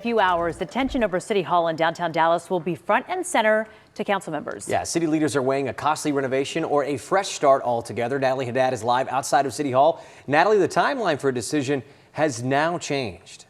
Few hours, the tension over City Hall in downtown Dallas will be front and center to council members. Yeah, city leaders are weighing a costly renovation or a fresh start altogether. Natalie Haddad is live outside of City Hall. Natalie, the timeline for a decision has now changed.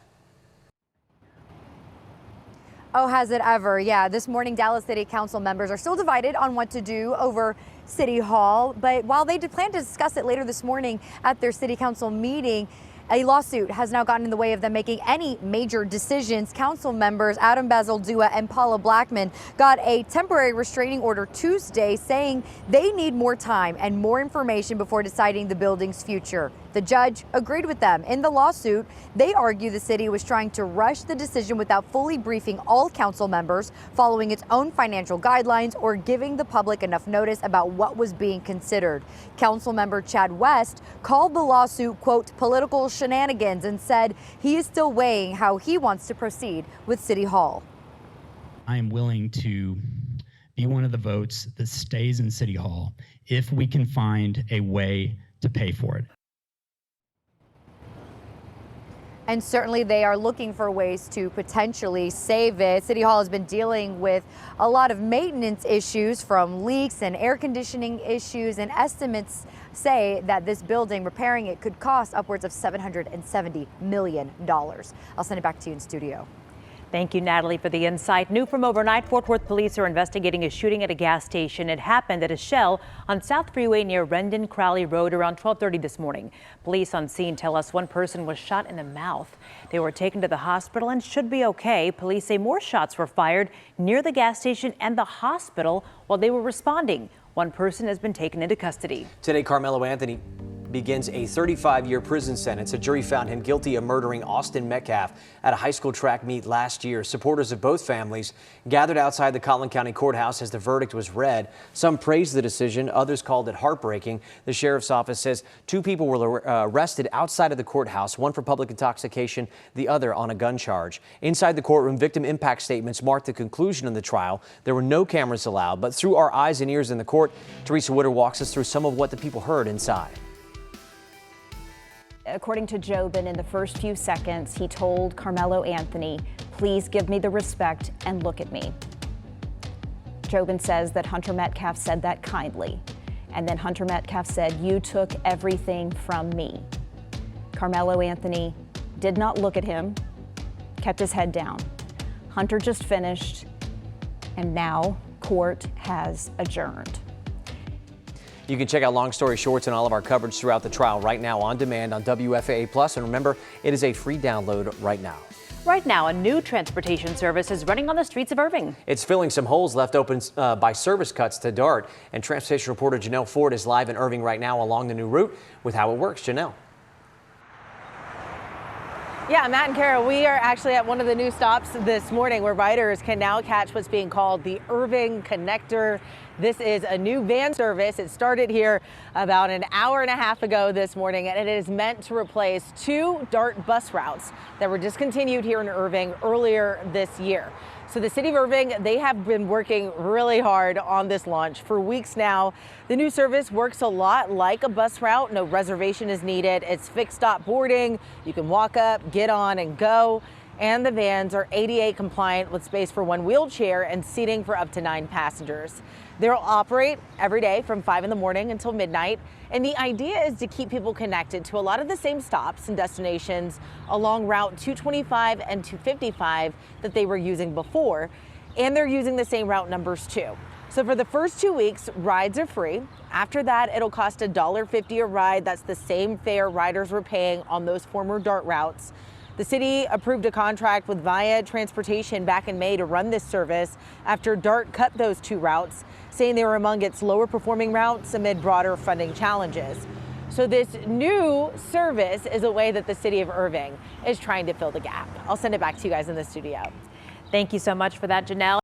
Oh, has it ever? Yeah, this morning Dallas City Council members are still divided on what to do over City Hall. But while they plan to discuss it later this morning at their City Council meeting, a lawsuit has now gotten in the way of them making any major decisions. Council members Adam Bazaldua and Paula Blackman got a temporary restraining order Tuesday saying they need more time and more information before deciding the building's future. The judge agreed with them. In the lawsuit, they argue the city was trying to rush the decision without fully briefing all council members, following its own financial guidelines, or giving the public enough notice about what was being considered. Council member Chad West called the lawsuit, quote, political shenanigans, and said he is still weighing how he wants to proceed with City Hall. I am willing to be one of the votes that stays in City Hall if we can find a way to pay for it. And certainly they are looking for ways to potentially save it. City Hall has been dealing with a lot of maintenance issues, from leaks and air conditioning issues, and estimates say that this building, repairing it, could cost upwards of $770 million. I'll send it back to you in studio. Thank you, Natalie, for the insight. New from overnight, Fort Worth police are investigating a shooting at a gas station. It happened at a Shell on South Freeway near Rendon Crowley Road around 12:30 this morning. Police on scene tell us one person was shot in the mouth. They were taken to the hospital and should be okay. Police say more shots were fired near the gas station and the hospital while they were responding. One person has been taken into custody. Today, Carmelo Anthony begins a 35-year prison sentence. A jury found him guilty of murdering Austin Metcalf at a high school track meet last year. Supporters of both families gathered outside the Collin County Courthouse as the verdict was read. Some praised the decision, others called it heartbreaking. The sheriff's office says two people were arrested outside of the courthouse, one for public intoxication, the other on a gun charge. Inside the courtroom, victim impact statements marked the conclusion of the trial. There were no cameras allowed, but through our eyes and ears in the court, Teresa Witter walks us through some of what the people heard inside. According to Jobin, in the first few seconds, he told Carmelo Anthony, "Please give me the respect and look at me." Jobin says that Hunter Metcalf said that kindly. And then Hunter Metcalf said, "You took everything from me." Carmelo Anthony did not look at him, kept his head down. Hunter just finished, and now court has adjourned. You can check out Long Story Shorts and all of our coverage throughout the trial right now on demand on WFAA+. And remember, it is a free download right now. Right now, a new transportation service is running on the streets of Irving. It's filling some holes left open by service cuts to DART. And transportation reporter Janelle Ford is live in Irving right now along the new route with how it works. Janelle. Yeah, Matt and Kara, we are actually at one of the new stops this morning where riders can now catch what's being called the Irving Connector. This is a new van service. It started here about an hour and a half ago this morning, and it is meant to replace two DART bus routes that were discontinued here in Irving earlier this year. So the city of Irving, they have been working really hard on this launch for weeks now. The new service works a lot like a bus route. No reservation is needed. It's fixed stop boarding. You can walk up, get on, and go. And the vans are ADA compliant with space for one wheelchair and seating for up to 9 passengers. They'll operate every day from 5 in the morning until midnight. And the idea is to keep people connected to a lot of the same stops and destinations along Route 225 and 255 that they were using before. And they're using the same route numbers too. So for the first 2 weeks, rides are free. After that, it'll cost $1.50 a ride. That's the same fare riders were paying on those former DART routes. The city approved a contract with Via Transportation back in May to run this service after DART cut those two routes, saying they were among its lower performing routes amid broader funding challenges. So this new service is a way that the city of Irving is trying to fill the gap. I'll send it back to you guys in the studio. Thank you so much for that, Janelle.